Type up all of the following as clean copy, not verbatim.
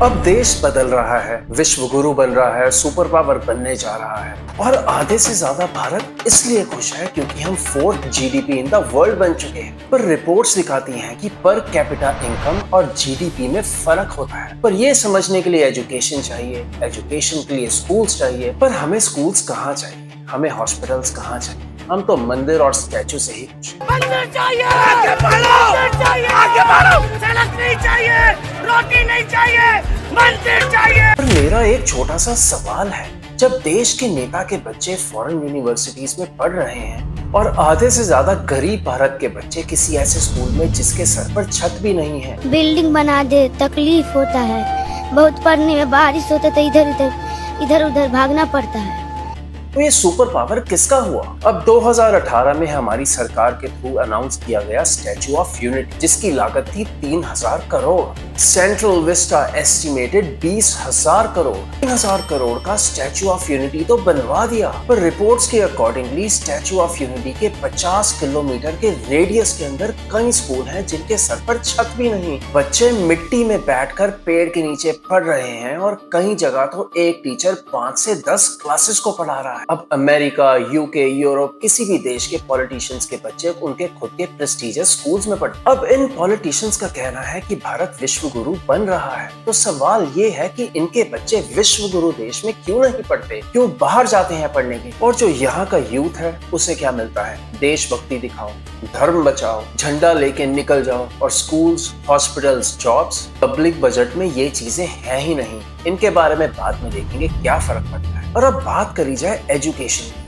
अब देश बदल रहा है, विश्व गुरु बन रहा है, सुपर पावर बनने जा रहा है और आधे से ज्यादा भारत इसलिए खुश है क्योंकि हम 4th GDP in the world बन चुके हैं। पर रिपोर्ट्स दिखाती हैं कि पर कैपिटा इनकम और जीडीपी में फर्क होता है। पर ये समझने के लिए एजुकेशन चाहिए, एजुकेशन के लिए स्कूल्स चाहिए। पर हमें स्कूल्स कहाँ चाहिए, हमें हॉस्पिटल्स कहाँ चाहिए? हम तो मंदिर और स्टैचू से ही खुश हैं। मंदिर चाहिए, आगे बढ़ो, आगे बढ़ो, सड़क नहीं चाहिए, रोटी नहीं चाहिए, मंदिर चाहिए। पर मेरा एक छोटा सा सवाल है, जब देश के नेता के बच्चे फॉरेन यूनिवर्सिटीज में पढ़ रहे हैं और आधे से ज्यादा गरीब भारत के बच्चे किसी ऐसे स्कूल में जिसके सर पर छत भी नहीं है, बिल्डिंग बना दे तकलीफ होता है, बहुत पढ़ने में बारिश होता तो इधर उधर भागना पड़ता है। तो ये सुपर पावर किसका हुआ? अब 2018 में हमारी सरकार के थ्रू अनाउंस किया गया स्टैचू ऑफ यूनिटी, जिसकी लागत थी 3000 crore. Central Vista estimated 20,000 crore. 3000 crore का स्टैचू ऑफ यूनिटी तो बनवा दिया, पर रिपोर्ट्स के अकॉर्डिंगली स्टैचू ऑफ यूनिटी के 50 किलोमीटर के रेडियस के अंदर कई स्कूल हैं जिनके सर पर छत भी नहीं। बच्चे मिट्टी में बैठकर पेड़ के नीचे पढ़ रहे हैं और कई जगह तो एक टीचर 5 से 10 क्लासेस को पढ़ा रहा है। अब अमेरिका, यूके, यूरोप, किसी भी देश के पॉलिटिशियंस के बच्चे उनके खुद के प्रेस्टिजियस स्कूल्स में पढ़ते। अब इन पॉलिटिशियंस का कहना है कि भारत विश्व गुरु बन रहा है, तो सवाल ये है कि इनके बच्चे विश्व गुरु देश में क्यों नहीं पढ़ते, क्यों बाहर जाते हैं पढ़ने के? और जो यहाँ का यूथ है उसे क्या मिलता है? देशभक्ति दिखाओ, धर्म बचाओ, झंडा लेके निकल जाओ और schools, hospitals, jobs, public budget में ये चीजें हैं ही नहीं। इनके बारे में बाद में देखेंगे क्या फर्क पड़ता है। और अब बात करी जाए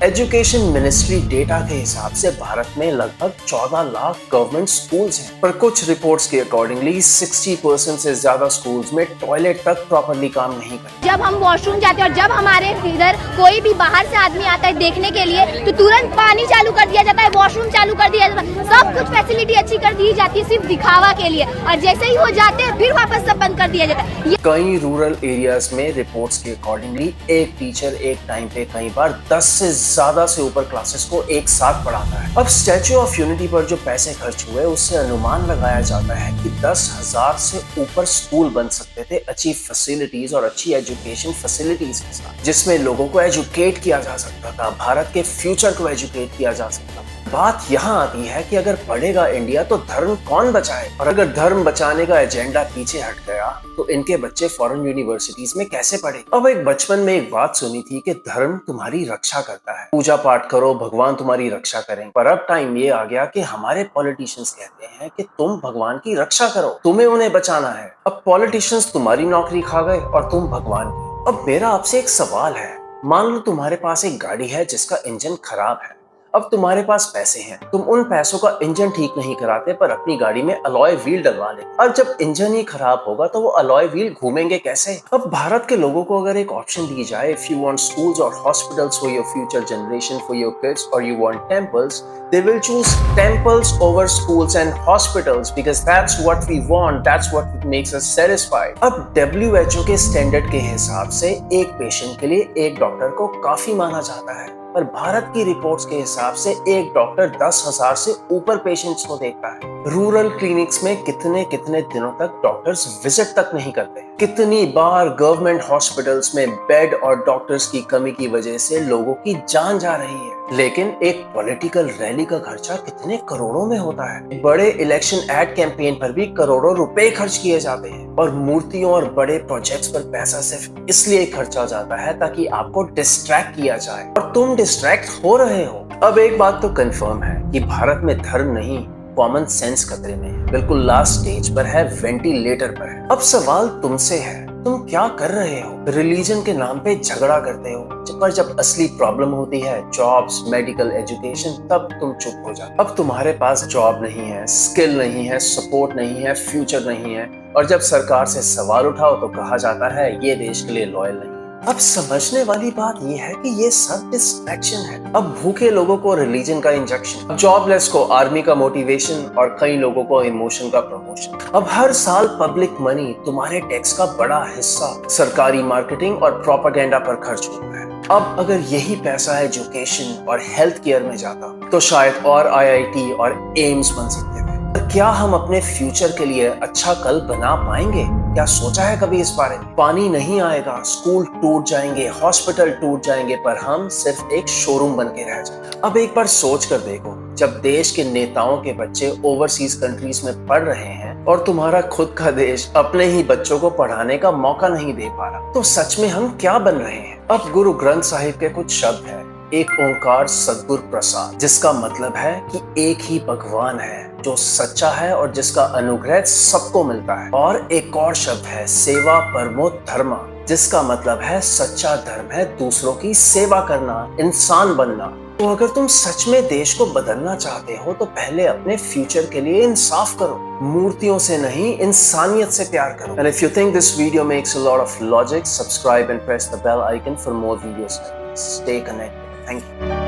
एजुकेशन मिनिस्ट्री डेटा के हिसाब से भारत में लगभग 14 लाख गवर्नमेंट स्कूल्स हैं, पर कुछ रिपोर्ट्स के अकॉर्डिंगली 60% से ज्यादा स्कूल्स में टॉयलेट तक प्रॉपर्ली काम नहीं करते। जब हम वॉशरूम जाते हैं और जब हमारे इधर कोई भी बाहर से आदमी आता है देखने के लिए तो तुरंत पानी चालू कर दिया जाता है, वॉशरूम चालू कर दिया जाता है, सब कुछ फैसिलिटी अच्छी कर दी जाती है सिर्फ दिखावा के लिए, और जैसे ही हो जाते हैं फिर वापस सब बंद कर दिया जाता है। कई रूरल एरियाज में रिपोर्ट्स के अकॉर्डिंगली एक टीचर एक टाइम पे कई बार 10 से ज्यादा से ऊपर क्लासेस को एक साथ पढ़ाता है। अब स्टैचू ऑफ यूनिटी पर जो पैसे खर्च हुए उससे अनुमान लगाया जाता है कि 10,000 से ऊपर स्कूल बन सकते थे अच्छी फैसिलिटीज और अच्छी एजुकेशन फैसिलिटीज के साथ, जिसमें लोगों को एजुकेट किया जा सकता था, भारत के फ्यूचर को एजुकेट किया जा सकता था। बात यहाँ आती है कि अगर पढ़ेगा इंडिया तो धर्म कौन बचाए, और अगर धर्म बचाने का एजेंडा पीछे हट गया तो इनके बच्चे फॉरेन यूनिवर्सिटीज में कैसे पढ़े? अब एक बचपन में एक बात सुनी थी कि धर्म तुम्हारी रक्षा करता है, पूजा पाठ करो, भगवान तुम्हारी रक्षा करें। पर अब टाइम ये आ गया कि हमारे पॉलिटिशियंस कहते हैं कि तुम भगवान की रक्षा करो, तुम्हें उन्हें बचाना है। अब पॉलिटिशियंस तुम्हारी नौकरी खा गए और तुम भगवान की। अब मेरा आपसे एक सवाल है, मान लो तुम्हारे पास एक गाड़ी है जिसका इंजन खराब है। अब तुम्हारे पास पैसे हैं, तुम उन पैसों का इंजन ठीक नहीं कराते पर अपनी गाड़ी में अलॉय व्हील डलवा ले। अब जब इंजन ही खराब होगा तो वो अलॉय व्हील घूमेंगे कैसे? अब भारत के लोगों को अगर एक ऑप्शन दी जाए, इफ यू वांट स्कूल्स और hospitals for your future generation, for your kids, और you want temples, they will choose temples over schools and hospitals because that's what we want, that's what makes us satisfied. अब WHO के standard के हिसाब से एक patient के लिए एक डॉक्टर को काफी माना जाता है, पर भारत की रिपोर्ट्स के हिसाब से एक डॉक्टर 10,000 से ऊपर पेशेंट्स को देखता है। रूरल क्लिनिक्स में कितने दिनों तक डॉक्टर्स विजिट तक नहीं करते। कितनी बार गवर्नमेंट हॉस्पिटल्स में बेड और डॉक्टर्स की कमी की वजह से लोगों की जान जा रही है। लेकिन एक पॉलिटिकल रैली का खर्चा कितने करोड़ों में होता है। बड़े इलेक्शन एड कैंपेन पर भी करोड़ों रुपए खर्च किए जाते हैं, और मूर्तियों और बड़े प्रोजेक्ट्स पर पैसा सिर्फ इसलिए खर्चा जाता है ताकि आपको डिस्ट्रैक्ट किया जाए, और तुम डिस्ट्रैक्ट हो रहे हो। अब एक बात तो कंफर्म है कि भारत में धर्म नहीं, कॉमन सेंस खतरे में है, बिल्कुल लास्ट स्टेज पर है, वेंटिलेटर पर है। अब सवाल तुमसे है, तुम क्या कर रहे हो? रिलीजन के नाम पे झगड़ा करते हो, पर जब असली प्रॉब्लम होती है, जॉब्स, मेडिकल, एजुकेशन, तब तुम चुप हो जाते। अब तुम्हारे पास जॉब नहीं है, स्किल नहीं है, सपोर्ट नहीं है, फ्यूचर नहीं है, और जब सरकार से सवाल उठाओ तो कहा जाता है ये देश के लिए लॉयल नहीं। अब समझने वाली बात यह है कि ये सब डिस्ट्रैक्शन है। अब भूखे लोगों को रिलीजन का इंजेक्शन, जॉबलेस को आर्मी का मोटिवेशन, और कई लोगों को इमोशन का प्रमोशन। अब हर साल पब्लिक मनी, तुम्हारे टैक्स का बड़ा हिस्सा सरकारी मार्केटिंग और प्रोपेगेंडा पर खर्च होता है। अब अगर यही पैसा एजुकेशन और हेल्थ केयर में जाता तो शायद और IIT और एम्स बन सकते थे। क्या हम अपने फ्यूचर के लिए अच्छा कल बना पाएंगे? क्या सोचा है कभी इस बारे में? पानी नहीं आएगा, स्कूल टूट जाएंगे, हॉस्पिटल टूट जाएंगे, पर हम सिर्फ एक शोरूम बन के रह जाएंगे। अब एक बार सोच कर देखो, जब देश के नेताओं के बच्चे ओवरसीज कंट्रीज में पढ़ रहे हैं और तुम्हारा खुद का देश अपने ही बच्चों को पढ़ाने का मौका नहीं दे पा रहा, तो सच में हम क्या बन रहे हैं? अब गुरु ग्रंथ साहिब के कुछ शब्द हैं, एक ओंकार सद्गुरु प्रसाद, जिसका मतलब है कि एक ही भगवान है जो सच्चा है और जिसका अनुग्रह सबको मिलता है। और एक और शब्द है सेवा परमो धर्मा, जिसका मतलब है सच्चा धर्म है दूसरों की सेवा करना, इंसान बनना। तो अगर तुम सच में देश को बदलना चाहते हो तो पहले अपने फ्यूचर के लिए इंसाफ करो, मूर्तियों से नहीं इंसानियत से प्यार करो। And if you think this video makes a lot of logic, subscribe and press the bell icon for more videos. Stay connected. Thank you.